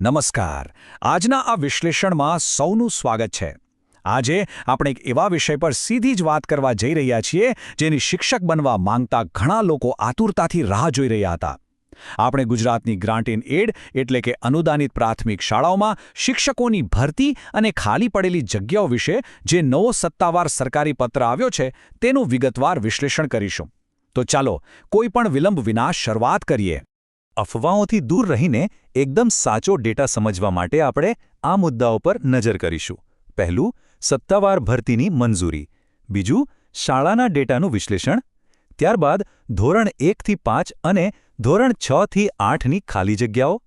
નમસ્કાર. આજના આ વિશ્લેષણમાં સૌનું સ્વાગત છે. આજે આપણે એક એવા વિષય પર સીધી જ વાત કરવા જઈ રહ્યા છીએ જેની શિક્ષક બનવા માંગતા ઘણા લોકો આતુરતાથી રાહ જોઈ રહ્યા હતા. આપણે ગુજરાતની ગ્રાન્ટ ઇન એડ એટલે કે અનુદાનિત પ્રાથમિક શાળાઓમાં શિક્ષકોની ભરતી અને ખાલી પડેલી જગ્યાઓ વિશે જે નવો સત્તાવાર સરકારી પત્ર આવ્યો છે તેનું વિગતવાર વિશ્લેષણ કરીશું. તો ચાલો કોઈ પણ વિલંબ વિના શરૂઆત કરીએ. અફવાઓથી દૂર રહીને એકદમ સાચો ડેટા સમજવા માટે આપણે આ મુદ્દાઓ પર નજર કરીશું. પહેલું, સત્તાવાર ભરતીની મંજૂરી. બીજું, શાળાના ડેટાનું વિશ્લેષણ. ત્યારબાદ ધોરણ 1 થી 5 અને ધોરણ 6 થી 8ની ખાલી જગ્યાઓ.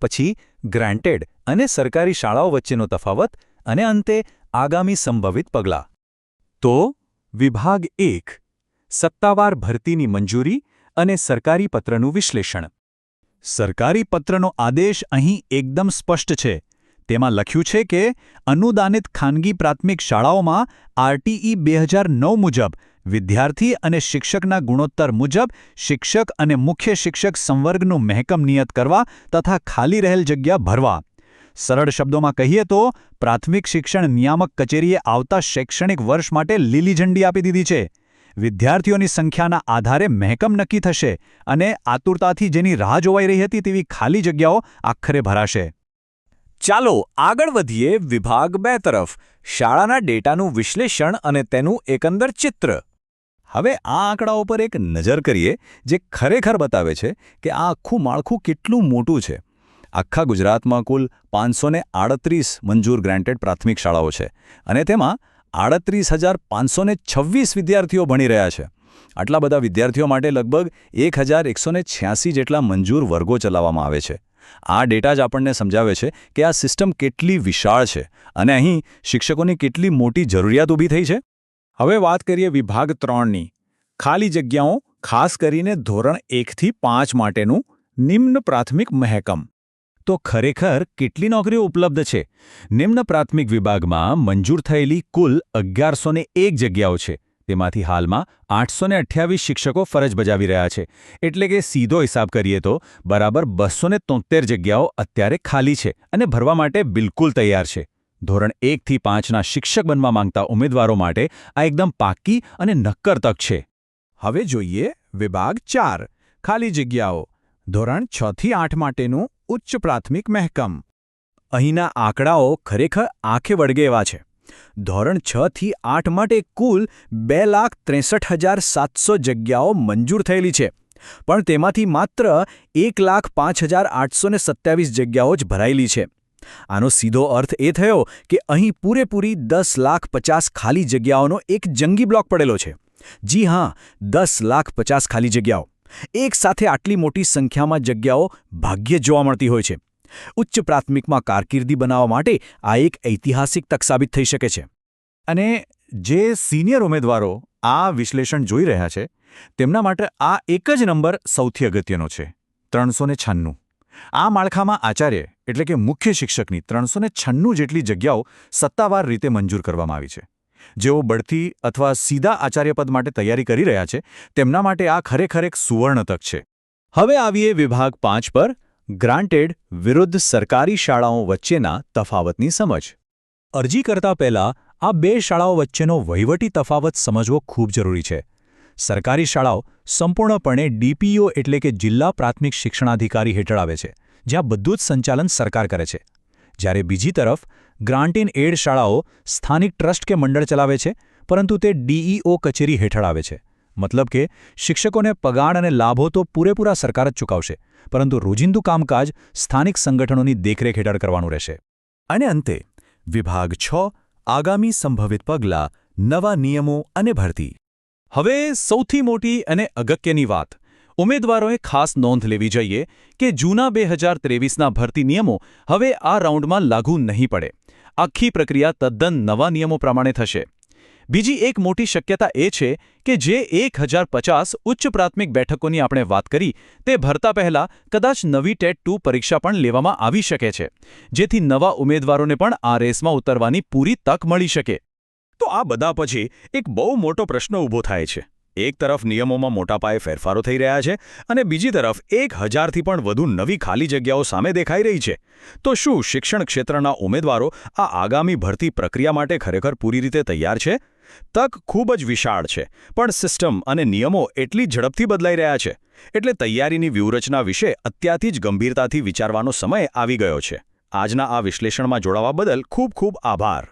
પછી ગ્રાન્ટેડ અને સરકારી શાળાઓ વચ્ચેનો તફાવત. અને અંતે આગામી સંભવિત પગલાં. તો વિભાગ 1, સત્તાવાર ભરતીની મંજૂરી અને સરકારી પત્રનું વિશ્લેષણ. સરકારી પત્રનો આદેશ અહીં એકદમ સ્પષ્ટ છે. તેમાં લખ્યું છે કે અનુદાનિત ખાનગી પ્રાથમિક શાળાઓમાં આરટીઈ 2009 મુજબ વિદ્યાર્થી અને શિક્ષકના ગુણોત્તર મુજબ શિક્ષક અને મુખ્ય શિક્ષક સંવર્ગનું મહેકમ નિયત કરવા તથા ખાલી રહેલ જગ્યા ભરવા. સરળ શબ્દોમાં કહીએ તો પ્રાથમિક શિક્ષણ નિયામક કચેરીએ આવતા શૈક્ષણિક વર્ષ માટે લીલી ઝંડી આપી દીધી છે. વિદ્યાર્થીઓની સંખ્યાના આધારે મહેકમ નક્કી થશે અને આતુરતાથી જેની રાહ જોવાઈ રહી હતી તેવી ખાલી જગ્યાઓ આખરે ભરાશે. ચાલો આગળ વધીએ વિભાગ 2 તરફ, શાળાના ડેટાનું વિશ્લેષણ અને તેનું એકંદર ચિત્ર. હવે આ આંકડાઓ પર એક નજર કરીએ જે ખરેખર બતાવે છે કે આ આખું માળખું કેટલું મોટું છે. આખા ગુજરાતમાં કુલ 538 મંજૂર ગ્રાન્ટેડ પ્રાથમિક શાળાઓ છે અને તેમાં 38,526 વિદ્યાર્થીઓ ભણી રહ્યા છે. આટલા બધા વિદ્યાર્થીઓ માટે લગભગ 1,186 જેટલા મંજૂર વર્ગો ચલાવવામાં આવે છે. આ ડેટા જ આપણને સમજાવે છે કે આ સિસ્ટમ કેટલી વિશાળ છે અને અહીં શિક્ષકોની કેટલી મોટી જરૂરિયાત ઊભી થઈ છે. હવે વાત કરીએ વિભાગ 3ની. ખાલી જગ્યાઓ, ખાસ કરીને ધોરણ 1 થી 5 માટેનું નિમ્ન પ્રાથમિક મહેકમ. તો ખરેખર કેટલી નોકરીઓ ઉપલબ્ધ છે? નિમ્ન પ્રાથમિક વિભાગમાં મંજૂર થયેલી કુલ 1101 જગ્યાઓ છે. તેમાંથી હાલમાં 828 શિક્ષકો ફરજ બજાવી રહ્યા છે. એટલે કે સીધો હિસાબ કરીએ તો બરાબર 273 જગ્યાઓ અત્યારે ખાલી છે અને ભરવા માટે બિલકુલ તૈયાર છે. ધોરણ 1 થી 5ના શિક્ષક બનવા માંગતા ઉમેદવારો માટે આ એકદમ પાક્કી અને નક્કર તક છે. હવે જોઈએ વિભાગ 4, ખાલી જગ્યાઓ. ધોરણ 6 થી 8 માટેનું ઉચ્ચ પ્રાથમિક મહેકમ. અહીંના આંકડાઓ ખરેખર આંખે વળગે એવા છે. ધોરણ 6 થી 8 માટે કુલ 2,63,700 જગ્યાઓ મંજૂર થયેલી છે, પણ તેમાંથી માત્ર 1,05,827 જગ્યાઓ જ ભરાયેલી છે. આનો સીધો અર્થ એ થયો કે અહીં પૂરેપૂરી 10,50,000 ખાલી જગ્યાઓનો એક જંગી બ્લોક પડેલો છે. જી હા, 10,50,000 ખાલી જગ્યાઓ. એક સાથે આટલી મોટી સંખ્યામાં જગ્યાઓ ભાગ્યે જોવા મળતી હોય છે. ઉચ્ચ પ્રાથમિકમાં કારકિર્દી બનાવવા માટે આ એક ઐતિહાસિક તક સાબિત થઈ શકે છે. અને જે સિનિયર ઉમેદવારો આ વિશ્લેષણ જોઈ રહ્યા છે તેમના માટે આ એક જ નંબર સૌથી અગત્યનો છે, 396. આ માળખામાં આચાર્ય એટલે કે મુખ્ય શિક્ષકની 396 જેટલી જગ્યાઓ સત્તાવાર રીતે મંજૂર કરવામાં આવી છે. જેઓ બઢતી અથવા સીધા આચાર્યપદ માટે તૈયારી કરી રહ્યા છે તેમના માટે આ ખરેખર એક સુવર્ણ તક છે. હવે આવીએ વિભાગ 5 પર, ગ્રાન્ટેડ વિરુદ્ધ સરકારી શાળાઓ વચ્ચેના તફાવતની સમજ. અરજી કરતા પહેલા આ બે શાળાઓ વચ્ચેનો વહીવટી તફાવત સમજવો ખૂબ જરૂરી છે. સરકારી શાળાઓ સંપૂર્ણપણે ડીપીઓ એટલે કે જિલ્લા પ્રાથમિક શિક્ષણાધિકારી હેઠળ આવે છે, જ્યાં બધું જ સંચાલન સરકાર કરે છે. જ્યારે બીજી તરફ ગ્રાન્ટ ઇન એડ શાળાઓ સ્થાનિક ટ્રસ્ટ કે મંડળ ચલાવે છે, પરંતુ તે ડીઈઓ કચેરી હેઠળ આવે છે. મતલબ કે શિક્ષકોને પગાર અને લાભો તો પૂરેપૂરા સરકાર જ ચૂકવશે, પરંતુ રોજિંદુ કામકાજ સ્થાનિક સંગઠનોની દેખરેખ હેઠળ કરવાનું રહેશે. અને અંતે વિભાગ 6, આગામી સંભવિત પગલાં, નવા નિયમો અને ભરતી. હવે સૌથી મોટી અને અગત્યની વાત. ઉમેદવારોએ ખાસ નોંધ લેવી જોઈએ કે જૂના 2023ના ભરતી નિયમો હવે આ રાઉન્ડમાં લાગુ નહીં પડે. આખી પ્રક્રિયા તદ્દન નવા નિયમો પ્રમાણે થશે. બીજી એક મોટી શક્યતા એ છે કે જે 1,050 ઉચ્ચ પ્રાથમિક બેઠકોની આપણે વાત કરી તે ભરતા પહેલા કદાચ નવી ટેટ 2 પરીક્ષા પણ લેવામાં આવી શકે છે, જેથી નવા ઉમેદવારોને પણ આ રેસમાં ઉતરવાની પૂરી તક મળી શકે. તો આ બધા પછી એક બહુ મોટો પ્રશ્ન ઊભો થાય છે. એક તરફ નિયમોમાં મોટા પાયે ફેરફારો થઈ રહ્યા છે અને બીજી તરફ 1000થી પણ વધુ નવી ખાલી જગ્યાઓ સામે દેખાઈ રહી છે. તો શું શિક્ષણ ક્ષેત્રના ઉમેદવારો આ આગામી ભરતી પ્રક્રિયા માટે ખરેખર પૂરી રીતે તૈયાર છે? તક ખૂબ જ વિશાળ છે, પણ સિસ્ટમ અને નિયમો એટલી ઝડપથી બદલાઈ રહ્યા છે. એટલે તૈયારીની વ્યૂહરચના વિશે અત્યારથી જ ગંભીરતાથી વિચારવાનો સમય આવી ગયો છે. આજના આ વિશ્લેષણમાં જોડાવા બદલ ખૂબ ખૂબ આભાર.